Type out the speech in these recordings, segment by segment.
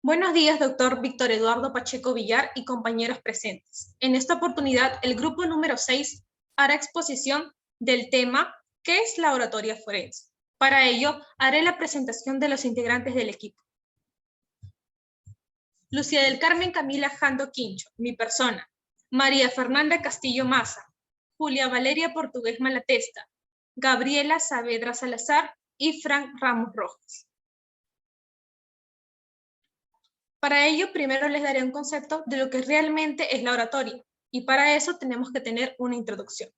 Buenos días, doctor Víctor Eduardo Pacheco Villar y compañeros presentes. En esta oportunidad, el grupo número 6 hará exposición del tema ¿qué es la oratoria forense? Para ello, haré la presentación de los integrantes del equipo. Lucía del Carmen Camila Jando Quincho, mi persona. María Fernanda Castillo Maza. Julia Valeria Portugués Malatesta. Gabriela Saavedra Salazar y Frank Ramos Rojas. Para ello, primero les daré un concepto de lo que realmente es la oratoria, y para eso tenemos que tener una introducción.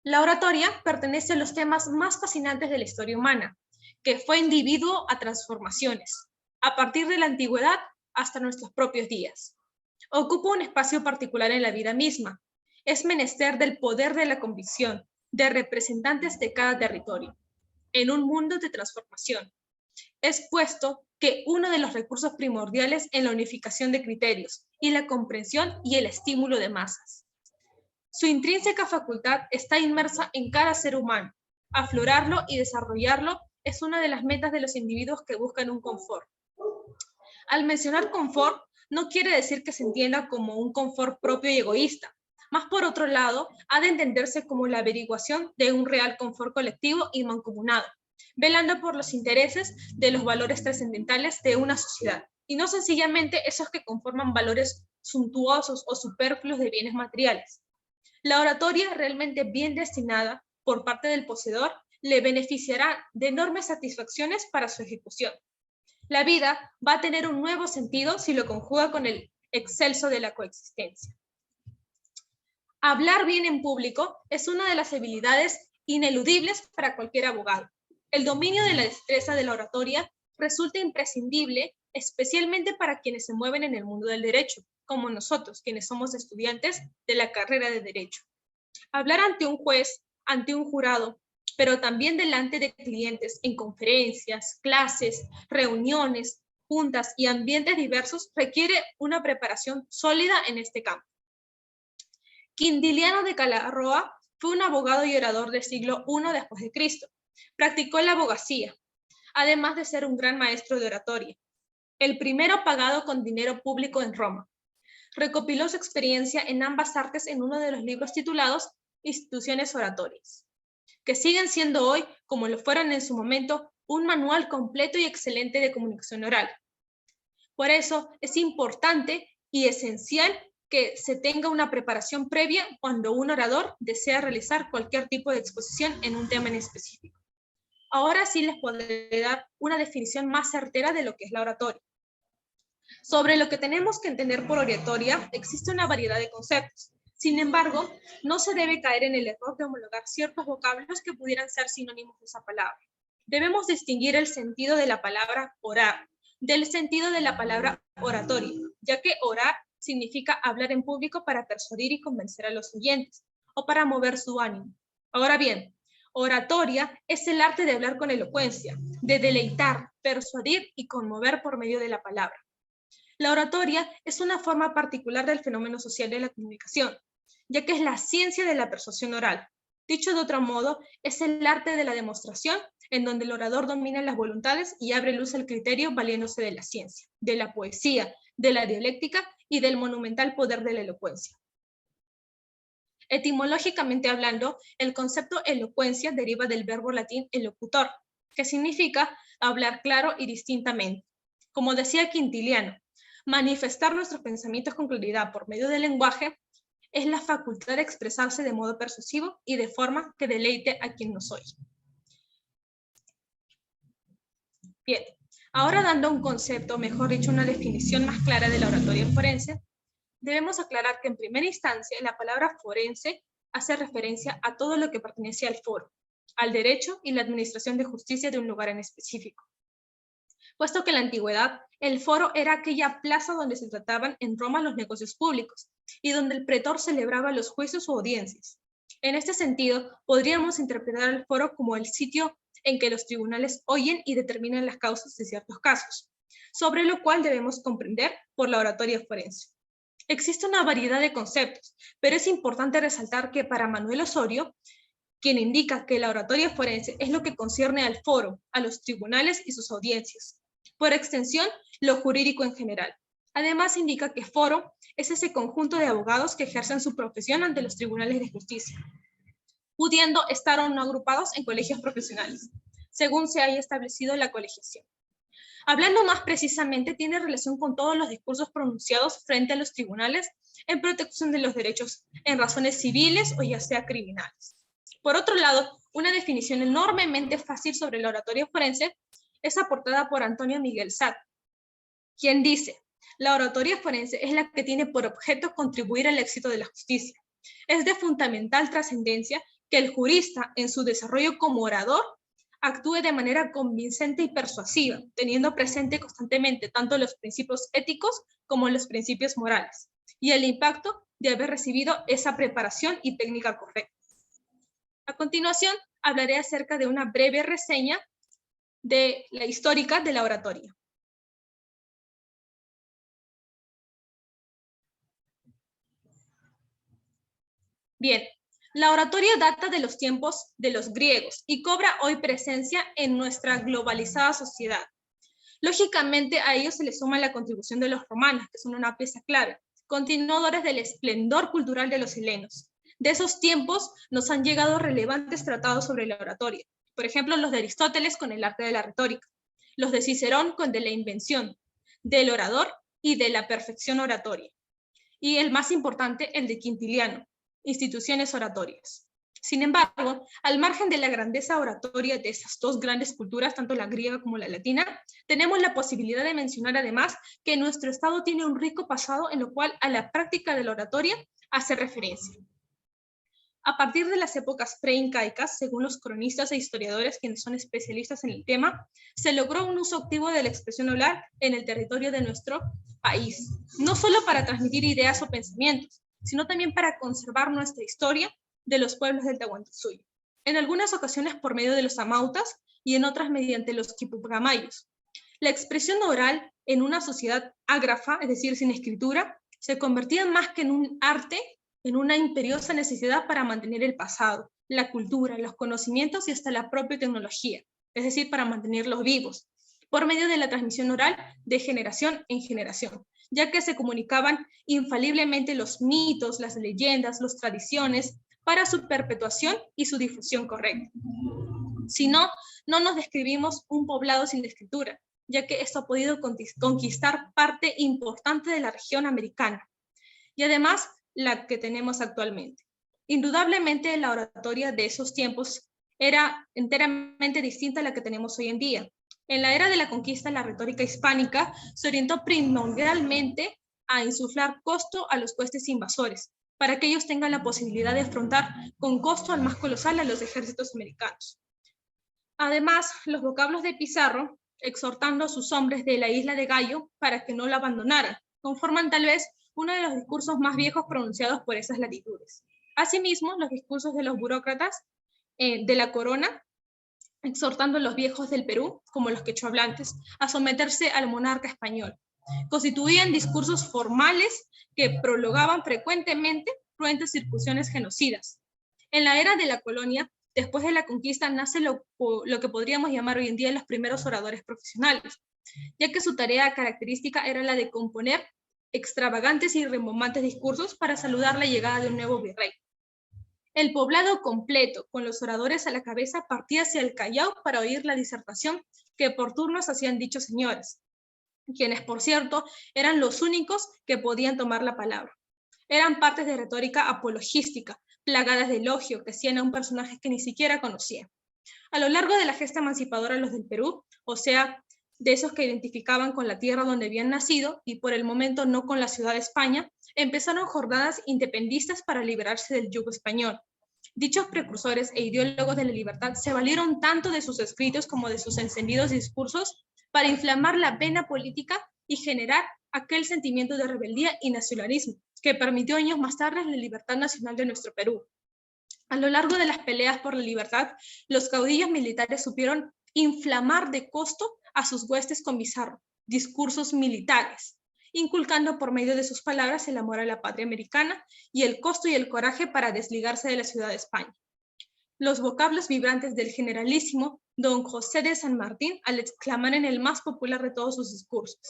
La oratoria pertenece a los temas más fascinantes de la historia humana, que fue individuo a transformaciones, a partir de la antigüedad hasta nuestros propios días. Ocupa un espacio particular en la vida misma. Es menester del poder de la convicción, de representantes de cada territorio, en un mundo de transformación. Es puesto que uno de los recursos primordiales en la unificación de criterios y la comprensión y el estímulo de masas. Su intrínseca facultad está inmersa en cada ser humano. Aflorarlo y desarrollarlo es una de las metas de los individuos que buscan un confort. Al mencionar confort, no quiere decir que se entienda como un confort propio y egoísta. Más por otro lado, ha de entenderse como la averiguación de un real confort colectivo y mancomunado, velando por los intereses de los valores trascendentales de una sociedad, y no sencillamente esos que conforman valores suntuosos o superfluos de bienes materiales. La oratoria realmente bien destinada por parte del poseedor le beneficiará de enormes satisfacciones para su ejecución. La vida va a tener un nuevo sentido si lo conjuga con el excelso de la coexistencia. Hablar bien en público es una de las habilidades ineludibles para cualquier abogado. El dominio de la destreza de la oratoria resulta imprescindible, especialmente para quienes se mueven en el mundo del derecho, como nosotros, quienes somos estudiantes de la carrera de Derecho. Hablar ante un juez, ante un jurado, pero también delante de clientes en conferencias, clases, reuniones, juntas y ambientes diversos requiere una preparación sólida en este campo. Quintiliano de Calarroa fue un abogado y orador del siglo I después de Cristo. Practicó la abogacía, además de ser un gran maestro de oratoria, el primero pagado con dinero público en Roma. Recopiló su experiencia en ambas artes en uno de los libros titulados Instituciones Oratorias, que siguen siendo hoy, como lo fueron en su momento, un manual completo y excelente de comunicación oral. Por eso es importante y esencial que se tenga una preparación previa cuando un orador desea realizar cualquier tipo de exposición en un tema en específico. Ahora sí les podré dar una definición más certera de lo que es la oratoria. Sobre lo que tenemos que entender por oratoria, existe una variedad de conceptos. Sin embargo, no se debe caer en el error de homologar ciertos vocablos que pudieran ser sinónimos de esa palabra. Debemos distinguir el sentido de la palabra orar del sentido de la palabra oratoria, ya que orar significa hablar en público para persuadir y convencer a los oyentes, o para mover su ánimo. Ahora bien, oratoria es el arte de hablar con elocuencia, de deleitar, persuadir y conmover por medio de la palabra. La oratoria es una forma particular del fenómeno social de la comunicación, ya que es la ciencia de la persuasión oral. Dicho de otro modo, es el arte de la demostración en donde el orador domina las voluntades y abre luz al criterio valiéndose de la ciencia, de la poesía, de la dialéctica y del monumental poder de la elocuencia. Etimológicamente hablando, el concepto elocuencia deriva del verbo latín elocutor, que significa hablar claro y distintamente. Como decía Quintiliano, manifestar nuestros pensamientos con claridad por medio del lenguaje es la facultad de expresarse de modo persuasivo y de forma que deleite a quien nos oye. Bien, ahora dando un concepto, mejor dicho, una definición más clara de la oratoria forense, debemos aclarar que en primera instancia la palabra forense hace referencia a todo lo que pertenece al foro, al derecho y la administración de justicia de un lugar en específico. Puesto que en la antigüedad el foro era aquella plaza donde se trataban en Roma los negocios públicos y donde el pretor celebraba los juicios o audiencias. En este sentido, podríamos interpretar el foro como el sitio en que los tribunales oyen y determinan las causas de ciertos casos, sobre lo cual debemos comprender por la oratoria forense. Existe una variedad de conceptos, pero es importante resaltar que para Manuel Osorio, quien indica que la oratoria forense es lo que concierne al foro, a los tribunales y sus audiencias, Por extensión, lo jurídico en general. Además, indica que foro es ese conjunto de abogados que ejercen su profesión ante los tribunales de justicia, pudiendo estar o no agrupados en colegios profesionales, según se haya establecido la colegiación. Hablando más precisamente, tiene relación con todos los discursos pronunciados frente a los tribunales en protección de los derechos en razones civiles o ya sea criminales. Por otro lado, una definición enormemente fácil sobre la oratoria forense es aportada por Antonio Miguel Satt, quien dice: la oratoria forense es la que tiene por objeto contribuir al éxito de la justicia. Es de fundamental trascendencia que el jurista, en su desarrollo como orador, actúe de manera convincente y persuasiva, teniendo presente constantemente tanto los principios éticos como los principios morales, y el impacto de haber recibido esa preparación y técnica correcta. A continuación, hablaré acerca de una breve reseña de la histórica de la oratoria. Bien, la oratoria data de los tiempos de los griegos y cobra hoy presencia en nuestra globalizada sociedad. Lógicamente, a ello se le suma la contribución de los romanos, que son una pieza clave, continuadores del esplendor cultural de los helenos. De esos tiempos nos han llegado relevantes tratados sobre la oratoria, por ejemplo, los de Aristóteles con el arte de la retórica, los de Cicerón con de la invención, del orador y de la perfección oratoria, y el más importante, el de Quintiliano, instituciones oratorias. Sin embargo, al margen de la grandeza oratoria de esas dos grandes culturas, tanto la griega como la latina, tenemos la posibilidad de mencionar además que nuestro Estado tiene un rico pasado en lo cual a la práctica de la oratoria hace referencia. A partir de las épocas preincaicas, según los cronistas e historiadores quienes son especialistas en el tema, se logró un uso activo de la expresión oral en el territorio de nuestro país, no solo para transmitir ideas o pensamientos, sino también para conservar nuestra historia de los pueblos del Tahuantinsuyo, en algunas ocasiones por medio de los amautas y en otras mediante los quipucamayos. La expresión oral en una sociedad ágrafa, es decir, sin escritura, se convertía más que en un arte, en una imperiosa necesidad para mantener el pasado, la cultura, los conocimientos y hasta la propia tecnología, es decir, para mantenerlos vivos, por medio de la transmisión oral de generación en generación, ya que se comunicaban infaliblemente los mitos, las leyendas, las tradiciones, para su perpetuación y su difusión correcta. Si no, no nos describimos un poblado sin escritura, ya que esto ha podido conquistar parte importante de la región americana, y además la que tenemos actualmente. Indudablemente la oratoria de esos tiempos era enteramente distinta a la que tenemos hoy en día. En la era de la conquista, la retórica hispánica se orientó primordialmente a insuflar costo a los huestes invasores, para que ellos tengan la posibilidad de afrontar con costo al más colosal a los ejércitos americanos. Además, los vocablos de Pizarro, exhortando a sus hombres de la isla de Gallo para que no la abandonaran, conforman tal vez uno de los discursos más viejos pronunciados por esas latitudes. Asimismo, los discursos de los burócratas de la corona, exhortando a los viejos del Perú, como los quechohablantes, a someterse al monarca español, constituían discursos formales que prologaban frecuentemente cruentas circunstancias genocidas. En la era de la colonia, después de la conquista, nace lo que podríamos llamar hoy en día los primeros oradores profesionales, ya que su tarea característica era la de componer extravagantes y rimbombantes discursos para saludar la llegada de un nuevo virrey. El poblado completo, con los oradores a la cabeza, partía hacia el Callao para oír la disertación que por turnos hacían dichos señores, quienes, por cierto, eran los únicos que podían tomar la palabra. Eran partes de retórica apologística, plagadas de elogio que hacían a un personaje que ni siquiera conocía. A lo largo de la gesta emancipadora, los del Perú, o sea, de esos que identificaban con la tierra donde habían nacido y por el momento no con la ciudad de España, empezaron jornadas independistas para liberarse del yugo español. Dichos precursores e ideólogos de la libertad se valieron tanto de sus escritos como de sus encendidos discursos para inflamar la vena política y generar aquel sentimiento de rebeldía y nacionalismo que permitió años más tarde la libertad nacional de nuestro Perú. A lo largo de las peleas por la libertad, los caudillos militares supieron inflamar de costo a sus huestes con bizarros discursos militares, inculcando por medio de sus palabras el amor a la patria americana y el costo y el coraje para desligarse de la ciudad de España. Los vocablos vibrantes del generalísimo don José de San Martín, al exclamar en el más popular de todos sus discursos: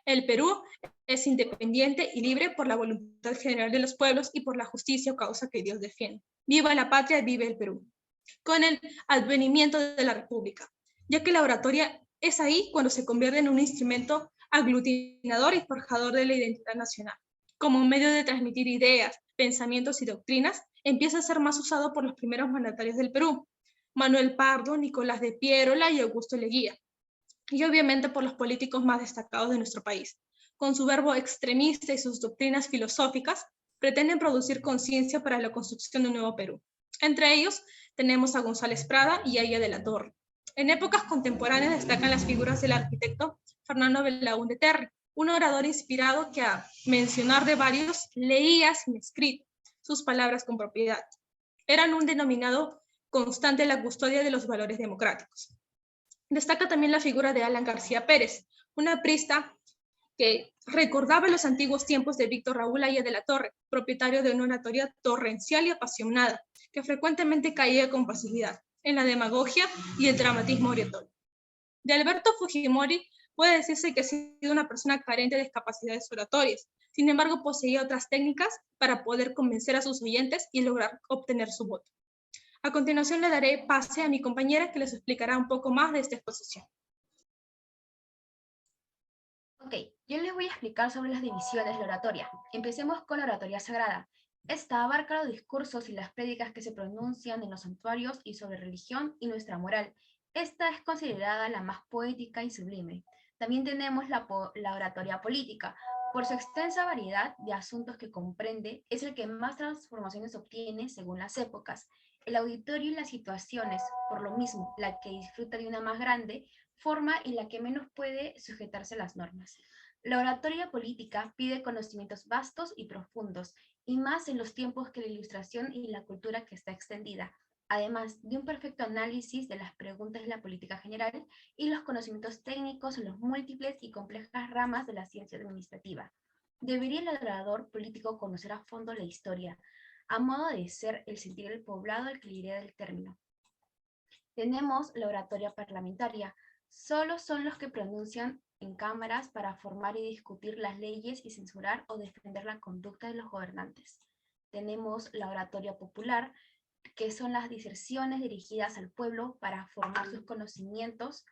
el Perú es independiente y libre por la voluntad general de los pueblos y por la justicia o causa que Dios defiende. Viva la patria, vive el Perú. Con el advenimiento de la República, ya que la oratoria es ahí cuando se convierte en un instrumento aglutinador y forjador de la identidad nacional. Como un medio de transmitir ideas, pensamientos y doctrinas, empieza a ser más usado por los primeros mandatarios del Perú: Manuel Pardo, Nicolás de Piérola y Augusto Leguía, y obviamente por los políticos más destacados de nuestro país. Con su verbo extremista y sus doctrinas filosóficas, pretenden producir conciencia para la construcción de un nuevo Perú. Entre ellos tenemos a González Prada y a Aya de la Torre. En épocas contemporáneas destacan las figuras del arquitecto Fernando Belaúnde Terry, un orador inspirado que, a mencionar de varios, leía sin escrito sus palabras con propiedad. Eran un denominado constante en la custodia de los valores democráticos. Destaca también la figura de Alan García Pérez, un aprista que recordaba los antiguos tiempos de Víctor Raúl Aya de la Torre, propietario de una oratoria torrencial y apasionada, que frecuentemente caía con facilidad en la demagogia y el dramatismo oratorio. De Alberto Fujimori puede decirse que ha sido una persona carente de capacidades oratorias, sin embargo poseía otras técnicas para poder convencer a sus oyentes y lograr obtener su voto. A continuación le daré pase a mi compañera que les explicará un poco más de esta exposición. Ok, yo les voy a explicar sobre las divisiones de la oratoria. Empecemos con la oratoria sagrada. Esta abarca los discursos y las prédicas que se pronuncian en los santuarios y sobre religión y nuestra moral. Esta es considerada la más poética y sublime. También tenemos la oratoria política. Por su extensa variedad de asuntos que comprende, es el que más transformaciones obtiene según las épocas. El auditorio y las situaciones, por lo mismo, la que disfruta de una más grande, forma en la que menos puede sujetarse a las normas. La oratoria política pide conocimientos vastos y profundos, y más en los tiempos que la ilustración y la cultura que está extendida, además de un perfecto análisis de las preguntas de la política general y los conocimientos técnicos en las múltiples y complejas ramas de la ciencia administrativa. Debería el orador político conocer a fondo la historia, a modo de ser el sentir del poblado el que le del término. Tenemos la oratoria parlamentaria. Solo son los que pronuncian en cámaras para formar y discutir las leyes y censurar o defender la conducta de los gobernantes. Tenemos la oratoria popular, que son las diserciones dirigidas al pueblo para formar sus conocimientos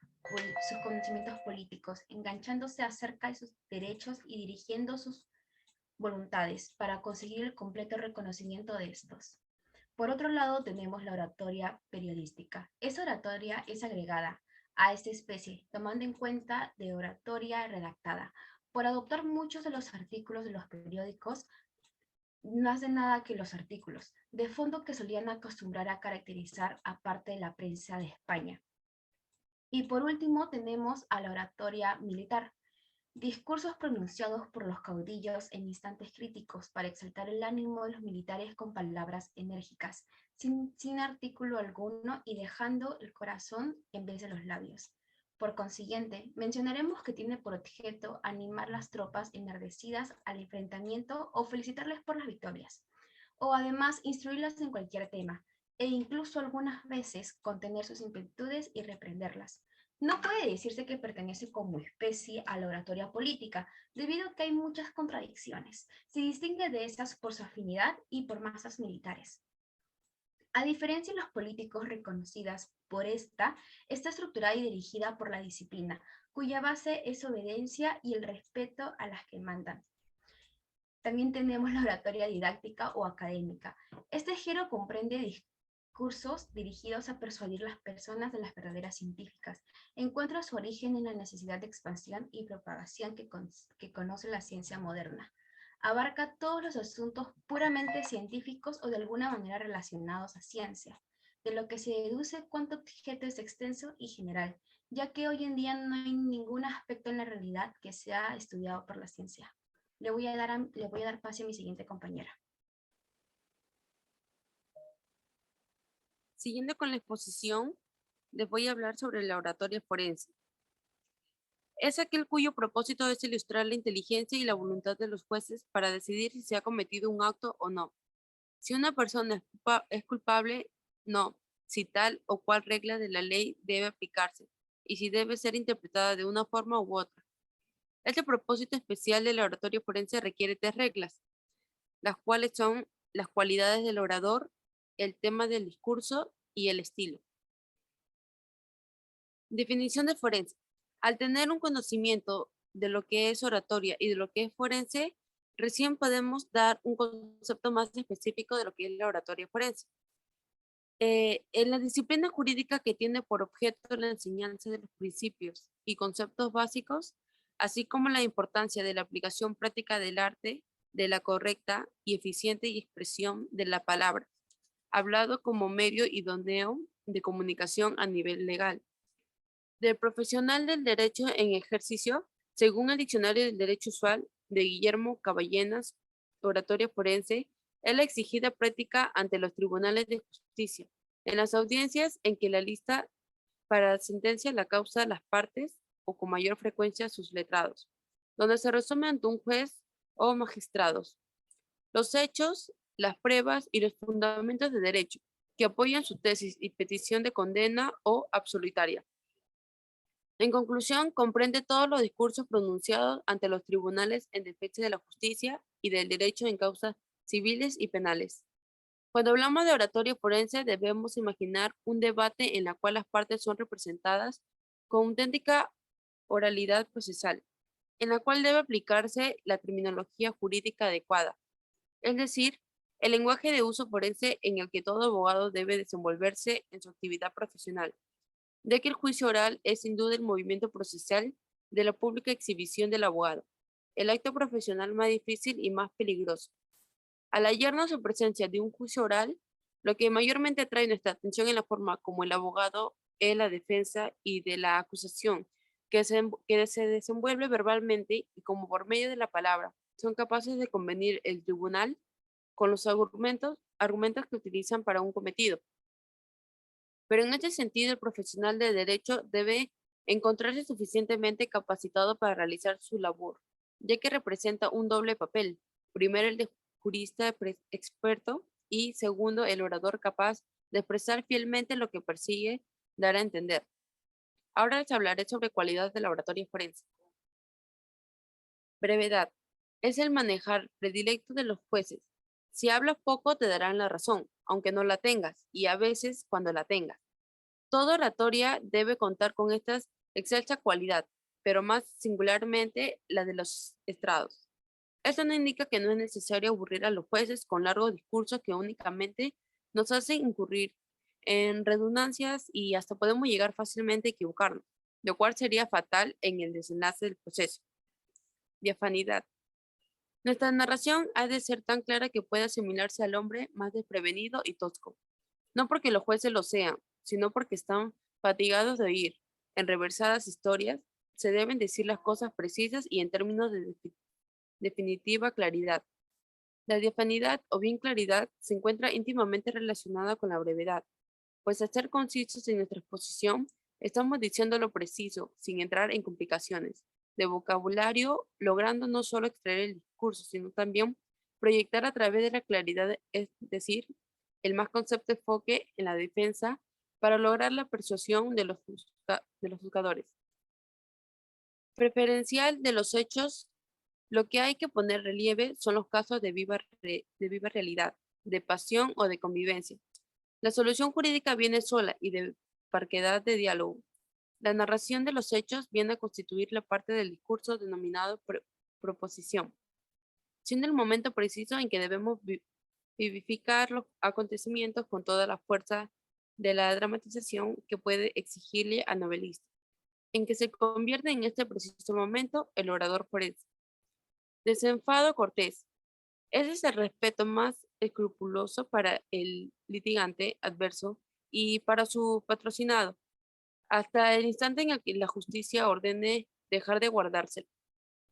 políticos, enganchándose acerca de sus derechos y dirigiendo sus voluntades para conseguir el completo reconocimiento de estos. Por otro lado, tenemos la oratoria periodística. Esa oratoria es agregada a esta especie, tomando en cuenta de oratoria redactada. Por adoptar muchos de los artículos de los periódicos, no hace nada que los artículos, de fondo que solían acostumbrar a caracterizar a parte de la prensa de España. Y por último, tenemos a la oratoria militar. Discursos pronunciados por los caudillos en instantes críticos para exaltar el ánimo de los militares con palabras enérgicas, sin artículo alguno y dejando el corazón en vez de los labios. Por consiguiente, mencionaremos que tiene por objeto animar las tropas enardecidas al enfrentamiento o felicitarles por las victorias, o además instruirlas en cualquier tema, e incluso algunas veces contener sus inquietudes y reprenderlas. No puede decirse que pertenece como especie a la oratoria política, debido a que hay muchas contradicciones. Se distingue de estas por su afinidad y por masas militares. A diferencia de los políticos reconocidas por esta, está estructurada y dirigida por la disciplina, cuya base es obediencia y el respeto a las que mandan. También tenemos la oratoria didáctica o académica. Este género comprende discursos dirigidos a persuadir a las personas de las verdaderas científicas. Encuentra su origen en la necesidad de expansión y propagación que conoce la ciencia moderna. Abarca todos los asuntos puramente científicos o de alguna manera relacionados a ciencia, de lo que se deduce cuánto objeto es extenso y general, ya que hoy en día no hay ningún aspecto en la realidad que sea estudiado por la ciencia. Le voy a dar pase a mi siguiente compañera. Siguiendo con la exposición, les voy a hablar sobre la oratoria forense. Es aquel cuyo propósito es ilustrar la inteligencia y la voluntad de los jueces para decidir si se ha cometido un acto o no. Si una persona es culpable, no. si tal o cual regla de la ley debe aplicarse y si debe ser interpretada de una forma u otra. Este propósito especial de la oratoria forense requiere 3 reglas, las cuales son las cualidades del orador, el tema del discurso y el estilo. Definición de forense. Al tener un conocimiento de lo que es oratoria y de lo que es forense, recién podemos dar un concepto más específico de lo que es la oratoria forense. En la disciplina jurídica que tiene por objeto la enseñanza de los principios y conceptos básicos, así como la importancia de la aplicación práctica del arte, de la correcta y eficiente expresión de la palabra, hablado como medio idóneo de comunicación a nivel legal. Del profesional del derecho en ejercicio, según el Diccionario del Derecho Usual de Guillermo Caballenas, oratoria forense, es la exigida práctica ante los tribunales de justicia, en las audiencias en que la lista para sentencia la causa las partes o con mayor frecuencia sus letrados, donde se resume ante un juez o magistrados los hechos, las pruebas y los fundamentos de derecho que apoyan su tesis y petición de condena o absolutaria. En conclusión, comprende todos los discursos pronunciados ante los tribunales en defensa de la justicia y del derecho en causas civiles y penales. Cuando hablamos de oratoria forense, debemos imaginar un debate en el cual las partes son representadas con auténtica oralidad procesal, en la cual debe aplicarse la terminología jurídica adecuada, es decir, el lenguaje de uso forense en el que todo abogado debe desenvolverse en su actividad profesional, ya que el juicio oral es sin duda el movimiento procesal de la pública exhibición del abogado, el acto profesional más difícil y más peligroso. Al hallarnos en presencia de un juicio oral, lo que mayormente atrae nuestra atención es la forma como el abogado es la defensa y de la acusación, que se desenvuelve verbalmente y como por medio de la palabra son capaces de convenir el tribunal con los argumentos que utilizan para un cometido. Pero en este sentido, el profesional de derecho debe encontrarse suficientemente capacitado para realizar su labor, ya que representa un doble papel. Primero, el de jurista experto y segundo, el orador capaz de expresar fielmente lo que persigue dar a entender. Ahora les hablaré sobre cualidades de la oratoria forense. Brevedad. Es el manejar predilecto de los jueces. Si hablas poco, te darán la razón, aunque no la tengas, y a veces cuando la tengas. Toda oratoria debe contar con esta excelsa cualidad, pero más singularmente la de los estrados. Esto no indica que no es necesario aburrir a los jueces con largos discursos que únicamente nos hacen incurrir en redundancias y hasta podemos llegar fácilmente a equivocarnos, lo cual sería fatal en el desenlace del proceso. Diafanidad. Nuestra narración ha de ser tan clara que pueda asimilarse al hombre más desprevenido y tosco, no porque los jueces lo sean, sino porque están fatigados de oír. En reversadas historias se deben decir las cosas precisas y en términos de definitiva claridad. La diafanidad o bien claridad se encuentra íntimamente relacionada con la brevedad, pues al ser concisos en nuestra exposición, estamos diciendo lo preciso, sin entrar en complicaciones de vocabulario, logrando no solo extraer el discurso, sino también proyectar a través de la claridad, es decir, el más concepto enfoque en la defensa para lograr la persuasión de los juzgadores. Preferencial de los hechos, lo que hay que poner relieve son los casos de viva realidad, de pasión o de convivencia. La solución jurídica viene sola y de parquedad de diálogo. La narración de los hechos viene a constituir la parte del discurso denominado proposición, siendo el momento preciso en que debemos vivificar los acontecimientos con toda la fuerza de la dramatización que puede exigirle al novelista, en que se convierte en este preciso momento el orador forense. Desenfado cortés. Ese es el respeto más escrupuloso para el litigante adverso y para su patrocinado, hasta el instante en el que la justicia ordene dejar de guardárselo.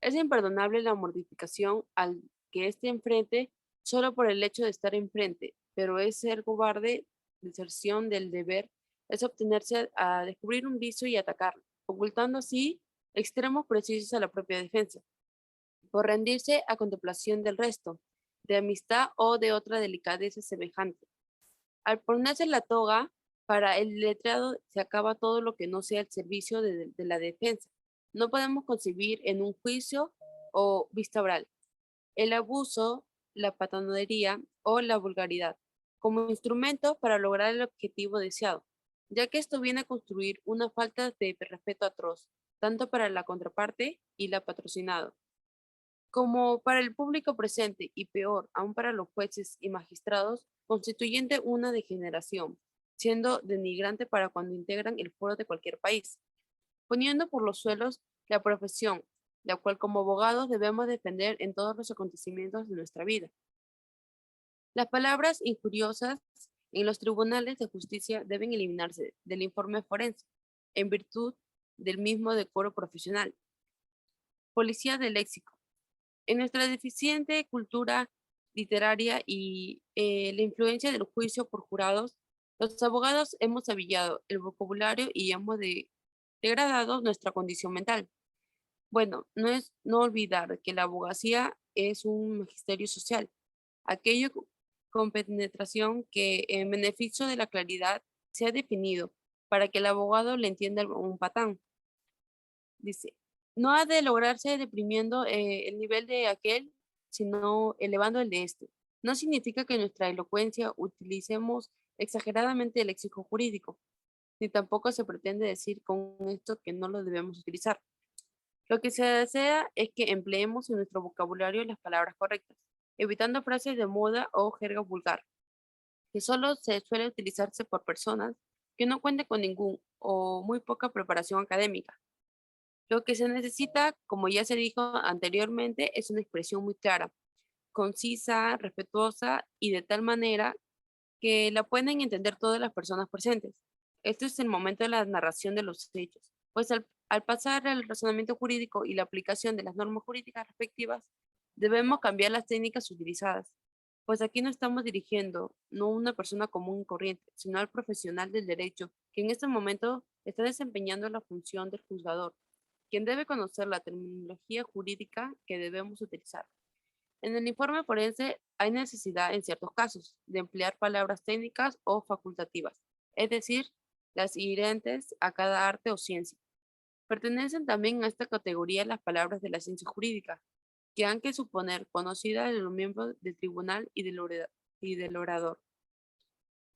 Es imperdonable la mortificación al que esté enfrente solo por el hecho de estar enfrente, pero es ser cobarde, deserción del deber, es obtenerse a descubrir un vicio y atacarlo, ocultando así extremos precisos a la propia defensa, por rendirse a contemplación del resto, de amistad o de otra delicadeza semejante. Al ponerse la toga, Para el letrado se acaba todo lo que no sea el servicio de la defensa. No podemos concebir en un juicio o vista oral el abuso, la patanería o la vulgaridad como instrumento para lograr el objetivo deseado, ya que esto viene a construir una falta de respeto atroz, tanto para la contraparte y la patrocinado, como para el público presente y peor aún para los jueces y magistrados, constituyendo una degeneración, siendo denigrante para cuando integran el foro de cualquier país, poniendo por los suelos la profesión, la cual como abogados debemos defender en todos los acontecimientos de nuestra vida. Las palabras injuriosas en los tribunales de justicia deben eliminarse del informe forense, en virtud del mismo decoro profesional. Policía del léxico. En nuestra deficiente cultura literaria y la influencia del juicio por jurados, los abogados hemos avillado el vocabulario y hemos degradado nuestra condición mental. Bueno, no es no olvidar que la abogacía es un magisterio social, aquello con penetración que en beneficio de la claridad se ha definido para que el abogado le entienda a un patán. Dice, no ha de lograrse deprimiendo el nivel de aquel, sino elevando el de este. No significa que en nuestra elocuencia utilicemos exageradamente el léxico jurídico, ni tampoco se pretende decir con esto que no lo debemos utilizar. Lo que se desea es que empleemos en nuestro vocabulario las palabras correctas, evitando frases de moda o jerga vulgar, que solo se suele utilizarse por personas que no cuenten con ningún o muy poca preparación académica. Lo que se necesita, como ya se dijo anteriormente, es una expresión muy clara, concisa, respetuosa y de tal manera que la pueden entender todas las personas presentes. Este es el momento de la narración de los hechos, pues al pasar el razonamiento jurídico y la aplicación de las normas jurídicas respectivas, debemos cambiar las técnicas utilizadas, pues aquí no estamos dirigiendo no a una persona común y corriente, sino al profesional del derecho, que en este momento está desempeñando la función del juzgador, quien debe conocer la terminología jurídica que debemos utilizar. En el informe forense hay necesidad, en ciertos casos, de emplear palabras técnicas o facultativas, es decir, las inherentes a cada arte o ciencia. Pertenecen también a esta categoría las palabras de la ciencia jurídica, que han que suponer conocidas de los miembros del tribunal y del orador,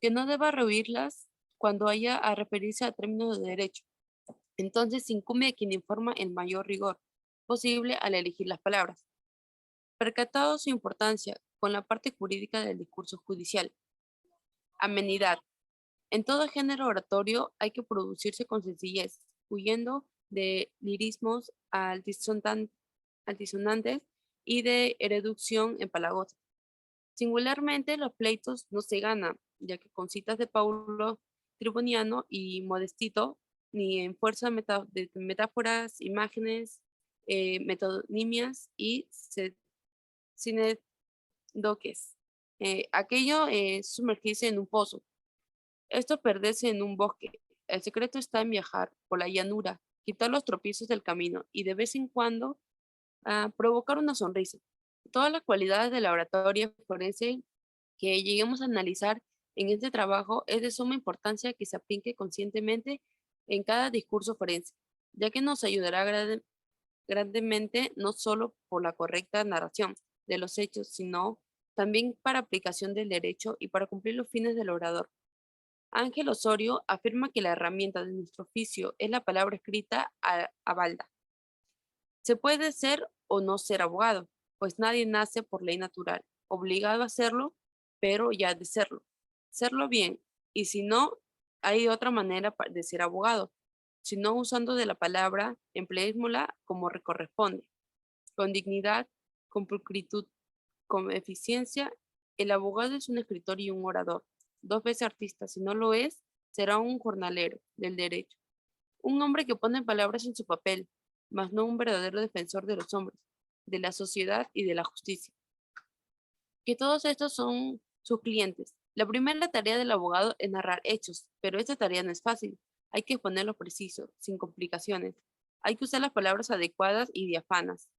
que no deba rehuirlas cuando haya a referirse a términos de derecho. Entonces incumbe a quien informa el mayor rigor posible al elegir las palabras. Percatado su importancia con la parte jurídica del discurso judicial. Amenidad. En todo género oratorio hay que producirse con sencillez, huyendo de lirismos altisonantes y de reducción empalagosa. Singularmente, los pleitos no se ganan, ya que con citas de Paulo Triboniano y Modestito, ni en fuerza de metáforas, imágenes, metonimias y sinedoques. Aquello es sumergirse en un pozo, esto perderse en un bosque. El secreto está en viajar por la llanura, quitar los tropiezos del camino y de vez en cuando provocar una sonrisa. Todas las cualidades de la oratoria forense que lleguemos a analizar en este trabajo es de suma importancia que se aplique conscientemente en cada discurso forense, ya que nos ayudará grandemente no solo por la correcta narración de los hechos, sino también para aplicación del derecho y para cumplir los fines del orador. Ángel Osorio afirma que la herramienta de nuestro oficio es la palabra escrita a balda. Se puede ser o no ser abogado, pues nadie nace por ley natural, obligado a serlo, pero ya de serlo. Serlo bien, y si no, hay otra manera de ser abogado, si no usando de la palabra, empleémosla como corresponde, con dignidad, con pulcritud, con eficiencia. El abogado es un escritor y un orador, dos veces artista. Si no lo es, será un jornalero del derecho, un hombre que pone palabras en su papel, mas no un verdadero defensor de los hombres, de la sociedad y de la justicia. Que todos estos son sus clientes. La primera tarea del abogado es narrar hechos, pero esta tarea no es fácil. Hay que ponerlo preciso, sin complicaciones. Hay que usar las palabras adecuadas y diáfanas.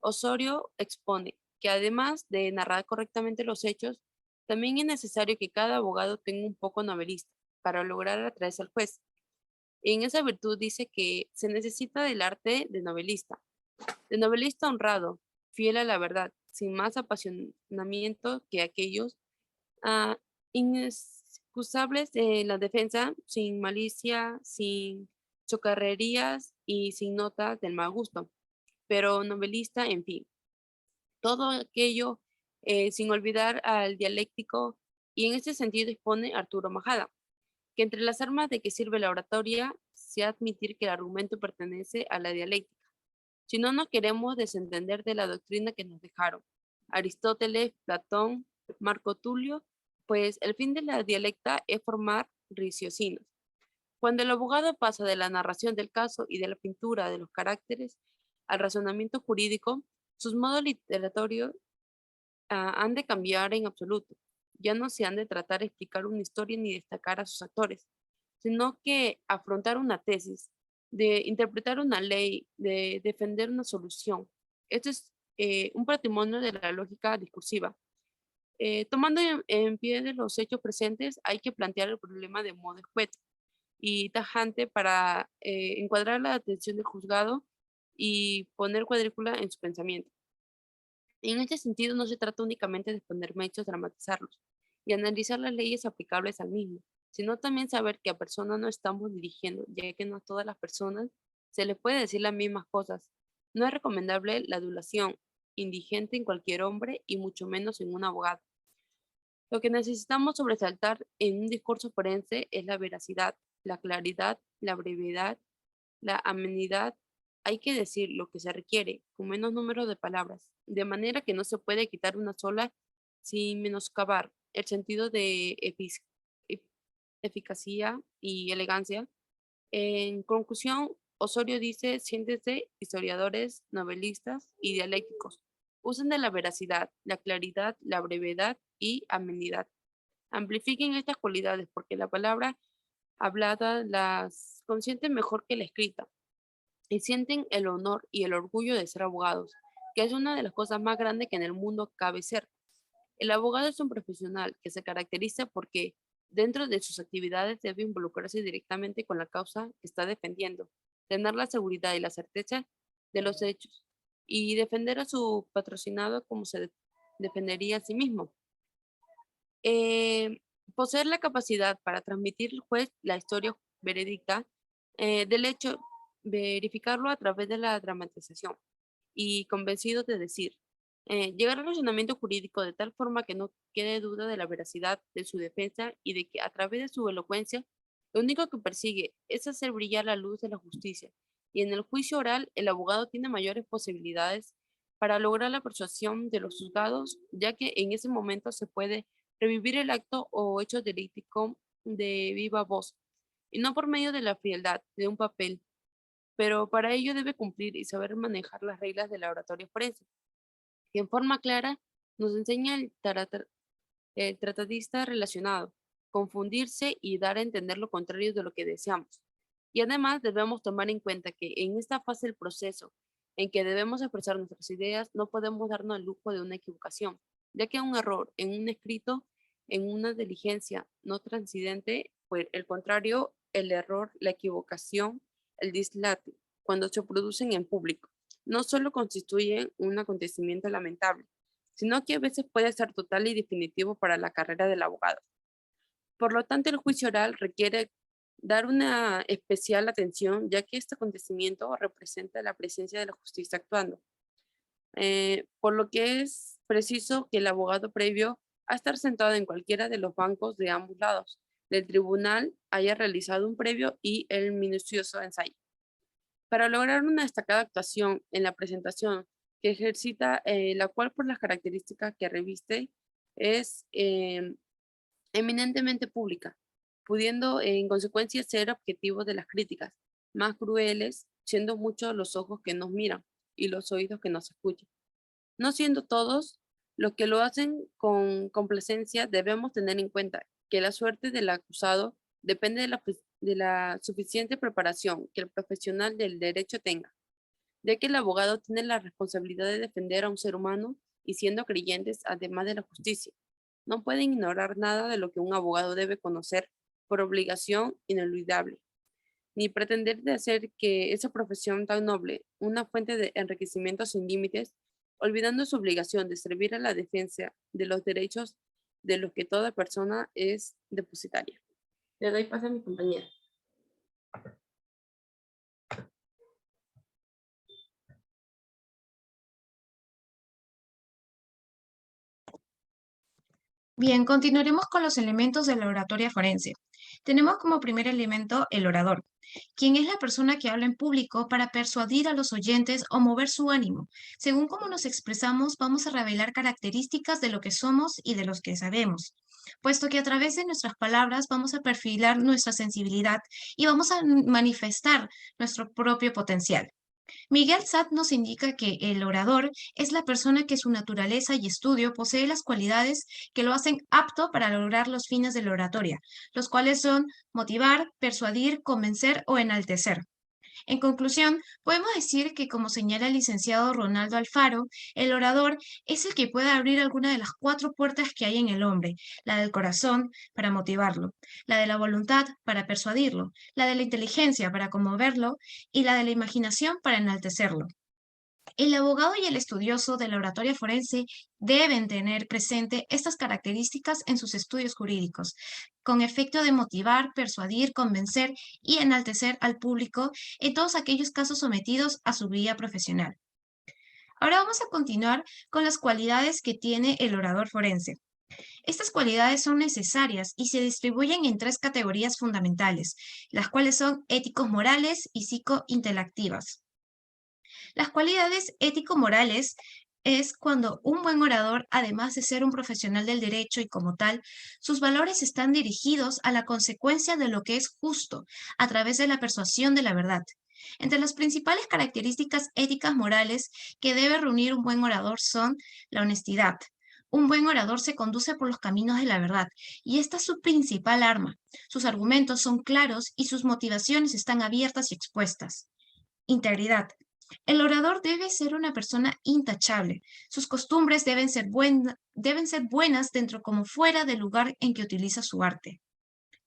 Osorio expone que además de narrar correctamente los hechos, también es necesario que cada abogado tenga un poco novelista, para lograr atraerse al juez. En esa virtud dice que se necesita del arte de novelista honrado, fiel a la verdad, sin más apasionamiento que aquellos inexcusables en la defensa, sin malicia, sin chocarrerías y sin notas del mal gusto, pero novelista, en fin. Todo aquello sin olvidar al dialéctico, y en este sentido dispone Arturo Majada, que entre las armas de que sirve la oratoria se ha admitir que el argumento pertenece a la dialéctica. Si no nos queremos desentender de la doctrina que nos dejaron Aristóteles, Platón, Marco Tulio, pues el fin de la dialecta es formar raciocinios. Cuando el abogado pasa de la narración del caso y de la pintura de los caracteres al razonamiento jurídico, sus modos literatorios han de cambiar en absoluto. Ya no se han de tratar de explicar una historia ni destacar a sus actores, sino que afrontar una tesis, de interpretar una ley, de defender una solución. Esto es un patrimonio de la lógica discursiva. Tomando en pie de los hechos presentes, hay que plantear el problema de modo escueto y tajante para encuadrar la atención del juzgado y poner cuadrícula en su pensamiento. En este sentido, no se trata únicamente de exponer hechos, dramatizarlos y analizar las leyes aplicables al mismo, sino también saber que a personas no estamos dirigiendo, ya que no a todas las personas se les puede decir las mismas cosas. No es recomendable la adulación indigente en cualquier hombre y mucho menos en un abogado. Lo que necesitamos sobresaltar en un discurso forense es la veracidad, la claridad, la brevedad, la amenidad. Hay que decir lo que se requiere con menos número de palabras, de manera que no se puede quitar una sola sin menoscabar el sentido de eficacia y elegancia. En conclusión, Osorio dice, siéntese historiadores, novelistas y dialécticos. Usen de la veracidad, la claridad, la brevedad y amenidad. Amplifiquen estas cualidades porque la palabra hablada las consiente mejor que la escrita y sienten el honor y el orgullo de ser abogados, que es una de las cosas más grandes que en el mundo cabe ser. El abogado es un profesional que se caracteriza porque dentro de sus actividades debe involucrarse directamente con la causa que está defendiendo, tener la seguridad y la certeza de los hechos y defender a su patrocinado como se defendería a sí mismo. Eh, Poseer la capacidad para transmitir al juez la historia veredicta del hecho, verificarlo a través de la dramatización y convencido de decir, llegar al razonamiento jurídico de tal forma que no quede duda de la veracidad de su defensa y de que a través de su elocuencia lo único que persigue es hacer brillar la luz de la justicia. Y en el juicio oral, el abogado tiene mayores posibilidades para lograr la persuasión de los juzgados, ya que en ese momento se puede revivir el acto o hecho delictivo de viva voz, y no por medio de la frialdad de un papel, pero para ello debe cumplir y saber manejar las reglas de la oratoria forense, que en forma clara nos enseña el tratadista relacionado, confundirse y dar a entender lo contrario de lo que deseamos. Y además debemos tomar en cuenta que en esta fase del proceso en que debemos expresar nuestras ideas, no podemos darnos el lujo de una equivocación, ya que un error en un escrito, en una diligencia no transidente, pues el contrario, el error, la equivocación, el dislate, cuando se producen en público, no solo constituyen un acontecimiento lamentable, sino que a veces puede ser total y definitivo para la carrera del abogado. Por lo tanto, el juicio oral requiere dar una especial atención, ya que este acontecimiento representa la presencia de la justicia actuando, por lo que es preciso que el abogado previo a estar sentado en cualquiera de los bancos de ambos lados del tribunal haya realizado un previo y el minucioso ensayo. Para lograr una destacada actuación en la presentación que ejercita, la cual por las características que reviste es eminentemente pública, pudiendo en consecuencia ser objetivo de las críticas más crueles, siendo muchos los ojos que nos miran y los oídos que nos escuchan. No siendo todos los que lo hacen con complacencia, debemos tener en cuenta que la suerte del acusado depende de la suficiente preparación que el profesional del derecho tenga, ya que el abogado tiene la responsabilidad de defender a un ser humano y siendo creyentes, además de la justicia, no pueden ignorar nada de lo que un abogado debe conocer, por obligación inolvidable, ni pretender de hacer que esa profesión tan noble una fuente de enriquecimiento sin límites, olvidando su obligación de servir a la defensa de los derechos de los que toda persona es depositaria. Le doy paso a mi compañera. Bien, continuaremos con los elementos de la oratoria forense. Tenemos como primer elemento el orador, quien es la persona que habla en público para persuadir a los oyentes o mover su ánimo. Según cómo nos expresamos, vamos a revelar características de lo que somos y de los que sabemos, puesto que a través de nuestras palabras vamos a perfilar nuestra sensibilidad y vamos a manifestar nuestro propio potencial. Miguel Satt nos indica que el orador es la persona que su naturaleza y estudio posee las cualidades que lo hacen apto para lograr los fines de la oratoria, los cuales son motivar, persuadir, convencer o enaltecer. En conclusión, podemos decir que, como señala el licenciado Ronaldo Alfaro, el orador es el que puede abrir alguna de las 4 puertas que hay en el hombre: la del corazón para motivarlo, la de la voluntad para persuadirlo, la de la inteligencia para conmoverlo y la de la imaginación para enaltecerlo. El abogado y el estudioso de la oratoria forense deben tener presente estas características en sus estudios jurídicos, con efecto de motivar, persuadir, convencer y enaltecer al público en todos aquellos casos sometidos a su guía profesional. Ahora vamos a continuar con las cualidades que tiene el orador forense. Estas cualidades son necesarias y se distribuyen en 3 categorías fundamentales, las cuales son éticos morales y psicointelectivas. Las cualidades ético-morales es cuando un buen orador, además de ser un profesional del derecho y como tal, sus valores están dirigidos a la consecuencia de lo que es justo a través de la persuasión de la verdad. Entre las principales características éticas morales que debe reunir un buen orador son la honestidad. Un buen orador se conduce por los caminos de la verdad y esta es su principal arma. Sus argumentos son claros y sus motivaciones están abiertas y expuestas. Integridad. El orador debe ser una persona intachable. Sus costumbres deben ser buenas dentro como fuera del lugar en que utiliza su arte.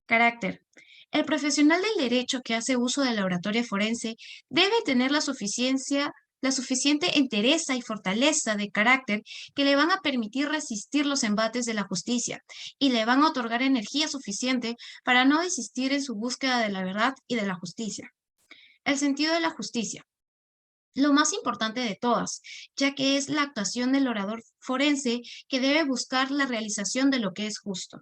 Carácter. El profesional del derecho que hace uso de la oratoria forense debe tener la suficiente entereza y fortaleza de carácter que le van a permitir resistir los embates de la justicia y le van a otorgar energía suficiente para no desistir en su búsqueda de la verdad y de la justicia. El sentido de la justicia. Lo más importante de todas, ya que es la actuación del orador forense que debe buscar la realización de lo que es justo.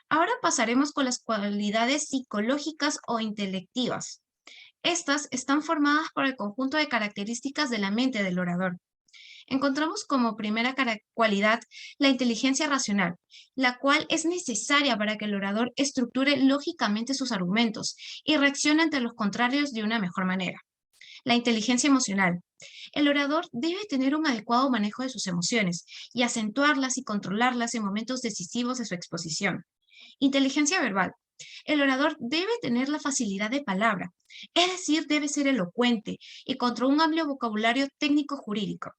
Ahora pasaremos con las cualidades psicológicas o intelectivas. Estas están formadas por el conjunto de características de la mente del orador. Encontramos como primera cualidad la inteligencia racional, la cual es necesaria para que el orador estructure lógicamente sus argumentos y reaccione ante los contrarios de una mejor manera. La inteligencia emocional. El orador debe tener un adecuado manejo de sus emociones y acentuarlas y controlarlas en momentos decisivos de su exposición. Inteligencia verbal. El orador debe tener la facilidad de palabra, es decir, debe ser elocuente y contra un amplio vocabulario técnico-jurídico.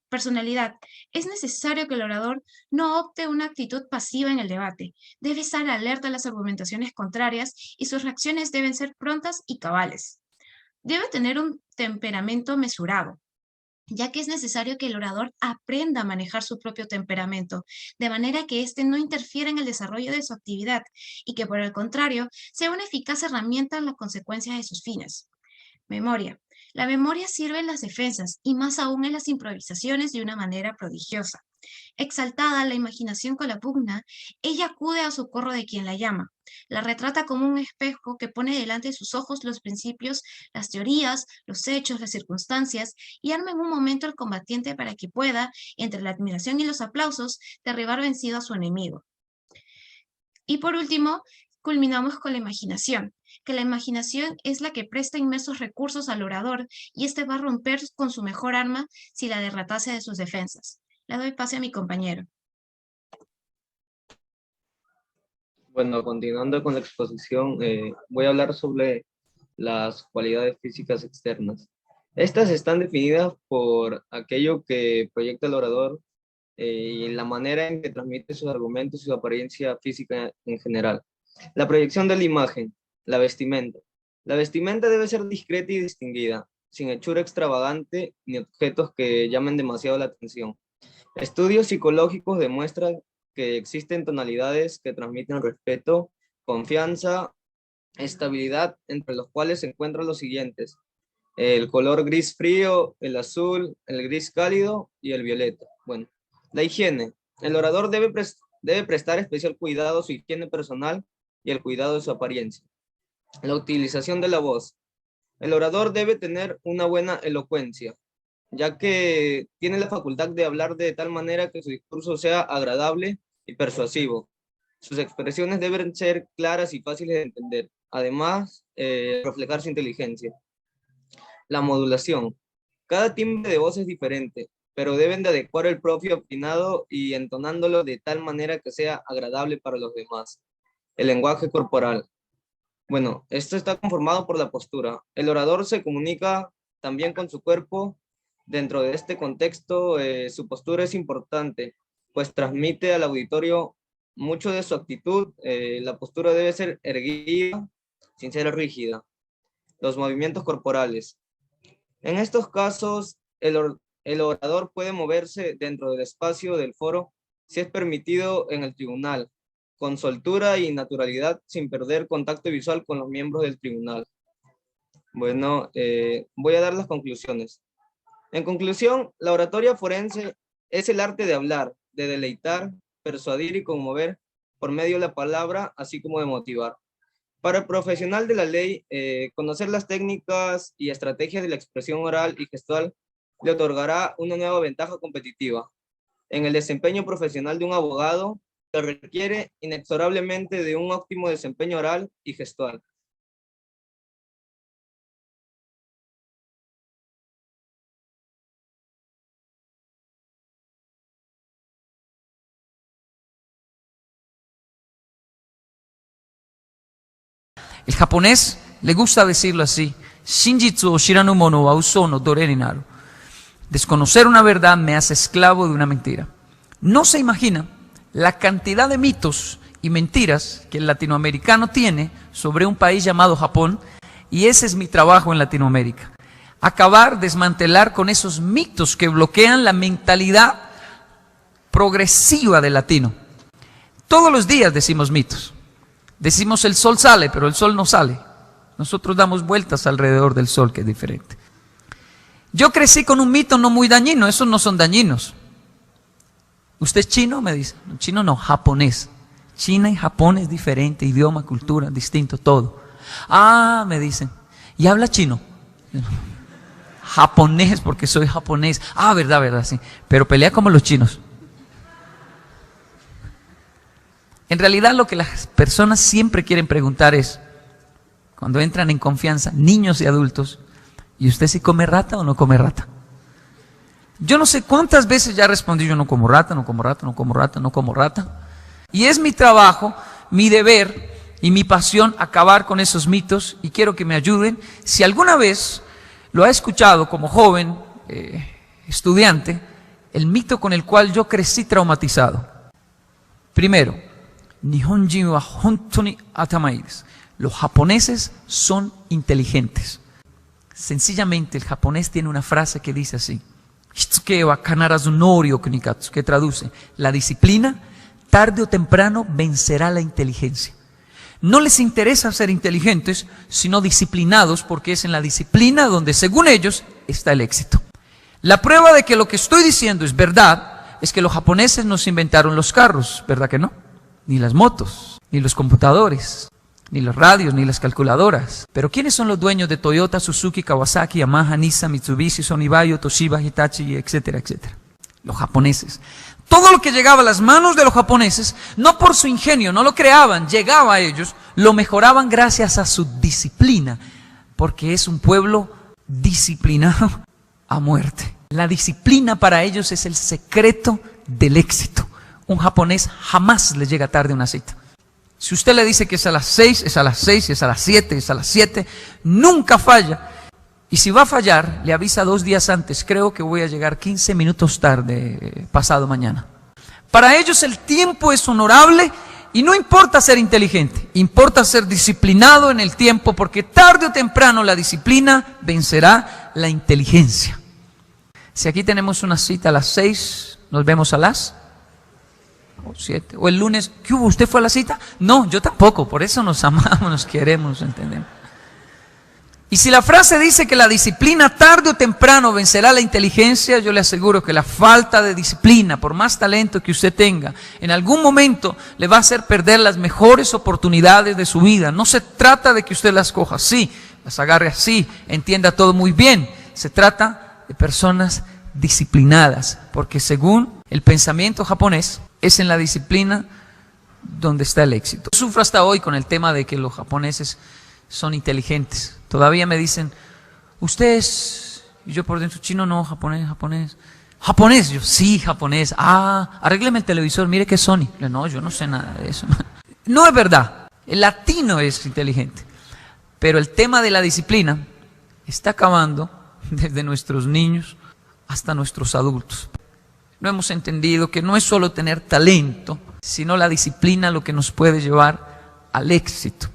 Personalidad. Es necesario que el orador no opte una actitud pasiva en el debate. Debe estar alerta a las argumentaciones contrarias y sus reacciones deben ser prontas y cabales. Debe tener un temperamento mesurado, ya que es necesario que el orador aprenda a manejar su propio temperamento, de manera que éste no interfiera en el desarrollo de su actividad y que, por el contrario, sea una eficaz herramienta en las consecuencias de sus fines. Memoria. La memoria sirve en las defensas y más aún en las improvisaciones de una manera prodigiosa. Exaltada la imaginación con la pugna, ella acude a socorro de quien la llama. La retrata como un espejo que pone delante de sus ojos los principios, las teorías, los hechos, las circunstancias, y arma en un momento al combatiente para que pueda, entre la admiración y los aplausos, derribar vencido a su enemigo. Y por último, culminamos con la imaginación, que la imaginación es la que presta inmensos recursos al orador y éste va a romper con su mejor arma si la derrotase de sus defensas. Le doy pase a mi compañero. Bueno, continuando con la exposición, voy a hablar sobre las cualidades físicas externas. Estas están definidas por aquello que proyecta el orador y la manera en que transmite sus argumentos y su apariencia física en general. La proyección de la imagen, la vestimenta. La vestimenta debe ser discreta y distinguida, sin hechura extravagante ni objetos que llamen demasiado la atención. Estudios psicológicos demuestran que existen tonalidades que transmiten respeto, confianza, estabilidad, entre los cuales se encuentran los siguientes: el color gris frío, el azul, el gris cálido y el violeta. Bueno, la higiene. El orador debe prestar especial cuidado a su higiene personal y el cuidado de su apariencia. La utilización de la voz. El orador debe tener una buena elocuencia, ya que tiene la facultad de hablar de tal manera que su discurso sea agradable y persuasivo. Sus expresiones deben ser claras y fáciles de entender. Además, reflejar su inteligencia. La modulación. Cada timbre de voz es diferente, pero deben de adecuar el propio afinado y entonándolo de tal manera que sea agradable para los demás. El lenguaje corporal. Bueno, esto está conformado por la postura. El orador se comunica también con su cuerpo. Dentro de este contexto, su postura es importante, pues transmite al auditorio mucho de su actitud. La postura debe ser erguida, sin ser rígida. Los movimientos corporales. En estos casos, el orador puede moverse dentro del espacio del foro si es permitido en el tribunal, con soltura y naturalidad, sin perder contacto visual con los miembros del tribunal. Bueno, voy a dar las conclusiones. En conclusión, la oratoria forense es el arte de hablar, de deleitar, persuadir y conmover por medio de la palabra, así como de motivar. Para el profesional de la ley, conocer las técnicas y estrategias de la expresión oral y gestual le otorgará una nueva ventaja competitiva. En el desempeño profesional de un abogado, se requiere inexorablemente de un óptimo desempeño oral y gestual. El japonés le gusta decirlo así: Shinjitsu o shiranu mono wa uso no dore ni naru. Desconocer una verdad me hace esclavo de una mentira. No se imagina la cantidad de mitos y mentiras que el latinoamericano tiene sobre un país llamado Japón, y ese es mi trabajo en Latinoamérica. Acabar, desmantelar con esos mitos que bloquean la mentalidad progresiva del latino. Todos los días decimos mitos. Decimos el sol sale, pero el sol no sale. Nosotros damos vueltas alrededor del sol, que es diferente. Yo crecí con un mito no muy dañino, esos no son dañinos. ¿Usted es chino? Me dice. Chino no, japonés. China y Japón es diferente, idioma, cultura, distinto, todo. Ah, me dicen, ¿y habla chino? Japonés, porque soy japonés. Ah, verdad, sí. Pero pelea como los chinos. En realidad lo que las personas siempre quieren preguntar es, cuando entran en confianza, niños y adultos, ¿y usted sí come rata o no come rata? Yo no sé cuántas veces ya respondí: yo no como rata, no como rata, no como rata, no como rata. Y es mi trabajo, mi deber y mi pasión acabar con esos mitos, y quiero que me ayuden. Si alguna vez lo ha escuchado como joven, estudiante, el mito con el cual yo crecí traumatizado. Primero, Nihonjin wa hontou ni atamai desu. Los japoneses son inteligentes. Sencillamente el japonés tiene una frase que dice así: Hitsuke wa kanarazu nori o kunikatsu, que traduce: la disciplina tarde o temprano vencerá la inteligencia. No les interesa ser inteligentes, sino disciplinados, porque es en la disciplina donde, según ellos, está el éxito. La prueba de que lo que estoy diciendo es verdad es que los japoneses nos inventaron los carros, ¿verdad que no? Ni las motos, ni los computadores, ni los radios, ni las calculadoras. Pero ¿quiénes son los dueños de Toyota, Suzuki, Kawasaki, Yamaha, Nissan, Mitsubishi, Sony Bayo, Toshiba, Hitachi, etcétera, etcétera? Los japoneses. Todo lo que llegaba a las manos de los japoneses, no por su ingenio, no lo creaban, llegaba a ellos, lo mejoraban gracias a su disciplina, porque es un pueblo disciplinado a muerte. La disciplina para ellos es el secreto del éxito. Un japonés jamás le llega tarde a una cita. Si usted le dice que es a las 6, es a las 6, es a las 7, es a las 7, nunca falla. Y si va a fallar, le avisa 2 días antes: creo que voy a llegar 15 minutos tarde pasado mañana. Para ellos el tiempo es honorable Y no importa ser inteligente, importa ser disciplinado en el tiempo, porque tarde o temprano la disciplina vencerá la inteligencia. Si aquí tenemos una cita a las 6, nos vemos a las 7. O el lunes, ¿qué hubo? ¿Usted fue a la cita? No, yo tampoco, por eso nos amamos, nos queremos, nos entendemos. Y si la frase dice que la disciplina tarde o temprano vencerá la inteligencia, yo le aseguro que la falta de disciplina, por más talento que usted tenga, en algún momento le va a hacer perder las mejores oportunidades de su vida. No se trata de que usted las coja así, las agarre así, entienda todo muy bien. Se trata de personas disciplinadas, porque según el pensamiento japonés, es en la disciplina donde está el éxito. Yo sufro hasta hoy con el tema de que los japoneses son inteligentes. Todavía me dicen, usted es, y yo por dentro, chino no, japonés. ¿Japonés? Yo, sí, japonés. Ah, arrégleme el televisor, mire que es Sony. No, yo no sé nada de eso. No es verdad, el latino es inteligente. Pero el tema de la disciplina está acabando desde nuestros niños hasta nuestros adultos. No hemos entendido que no es solo tener talento, sino la disciplina lo que nos puede llevar al éxito.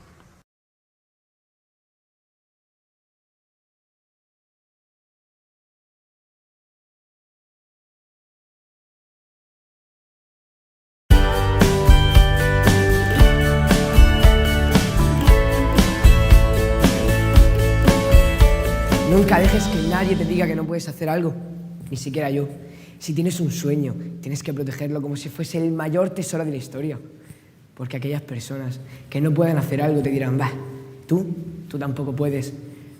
Nunca dejes que nadie te diga que no puedes hacer algo, ni siquiera yo. Si tienes un sueño, tienes que protegerlo como si fuese el mayor tesoro de la historia. Porque aquellas personas que no puedan hacer algo te dirán, bah, tú tampoco puedes.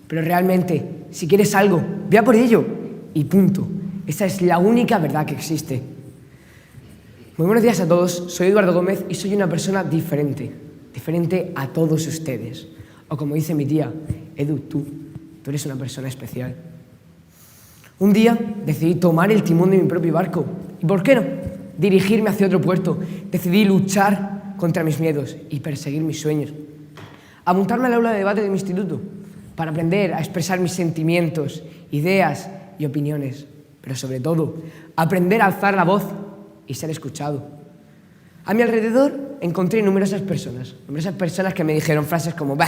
Pero realmente, si quieres algo, ve a por ello y punto. Esa es la única verdad que existe. Muy buenos días a todos, soy Eduardo Gómez y soy una persona diferente a todos ustedes. O como dice mi tía, Edu, tú eres una persona especial. Un día decidí tomar el timón de mi propio barco. ¿Y por qué no? Dirigirme hacia otro puerto. Decidí luchar contra mis miedos y perseguir mis sueños. Apuntarme al aula de debate de mi instituto para aprender a expresar mis sentimientos, ideas y opiniones. Pero sobre todo, aprender a alzar la voz y ser escuchado. A mi alrededor encontré numerosas personas que me dijeron frases como, bah,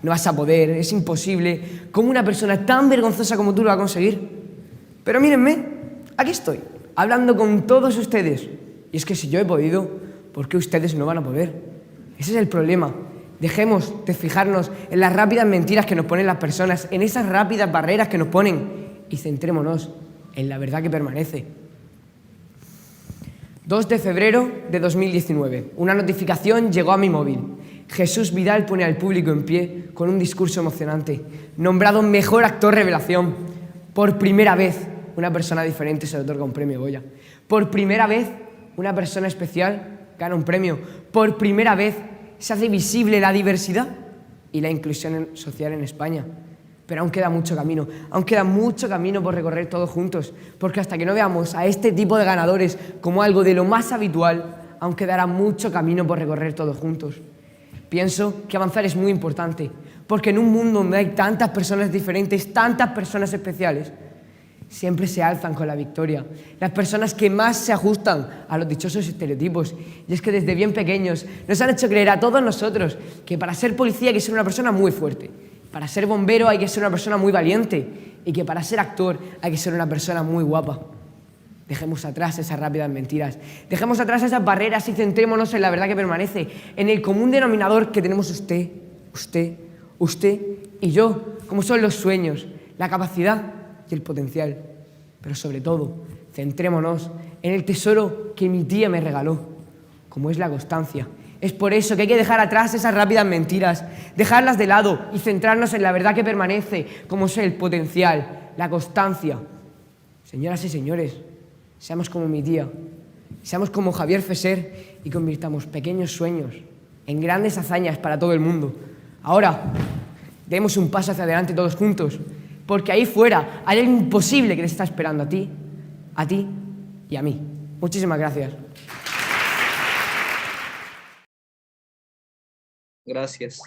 no vas a poder, es imposible, ¿cómo una persona tan vergonzosa como tú lo va a conseguir? Pero mírenme, aquí estoy, hablando con todos ustedes. Y es que si yo he podido, ¿por qué ustedes no van a poder? Ese es el problema. Dejemos de fijarnos en las rápidas mentiras que nos ponen las personas, en esas rápidas barreras que nos ponen, y centrémonos en la verdad que permanece. 2 de febrero de 2019. Una notificación llegó a mi móvil. Jesús Vidal pone al público en pie con un discurso emocionante. Nombrado mejor actor revelación. Por primera vez, una persona diferente se le otorga un premio Goya. Por primera vez, una persona especial gana un premio. Por primera vez, se hace visible la diversidad y la inclusión social en España. Pero aún queda mucho camino por recorrer todos juntos, porque hasta que no veamos a este tipo de ganadores como algo de lo más habitual, aún quedará mucho camino por recorrer todos juntos. Pienso que avanzar es muy importante, porque en un mundo donde hay tantas personas diferentes, tantas personas especiales, siempre se alzan con la victoria. Las personas que más se ajustan a los dichosos estereotipos. Y es que desde bien pequeños nos han hecho creer a todos nosotros que para ser policía hay que ser una persona muy fuerte, para ser bombero hay que ser una persona muy valiente y que para ser actor hay que ser una persona muy guapa. Dejemos atrás esas rápidas mentiras, dejemos atrás esas barreras y centrémonos en la verdad que permanece, en el común denominador que tenemos usted y yo, como son los sueños, la capacidad y el potencial. Pero sobre todo, centrémonos en el tesoro que mi tía me regaló, como es la constancia. Es por eso que hay que dejar atrás esas rápidas mentiras, dejarlas de lado y centrarnos en la verdad que permanece, como es el potencial, la constancia. Señoras y señores, seamos como mi tía, seamos como Javier Fesser y convirtamos pequeños sueños en grandes hazañas para todo el mundo. Ahora, demos un paso hacia adelante todos juntos, porque ahí fuera hay algo imposible que te está esperando a ti y a mí. Muchísimas gracias. Gracias.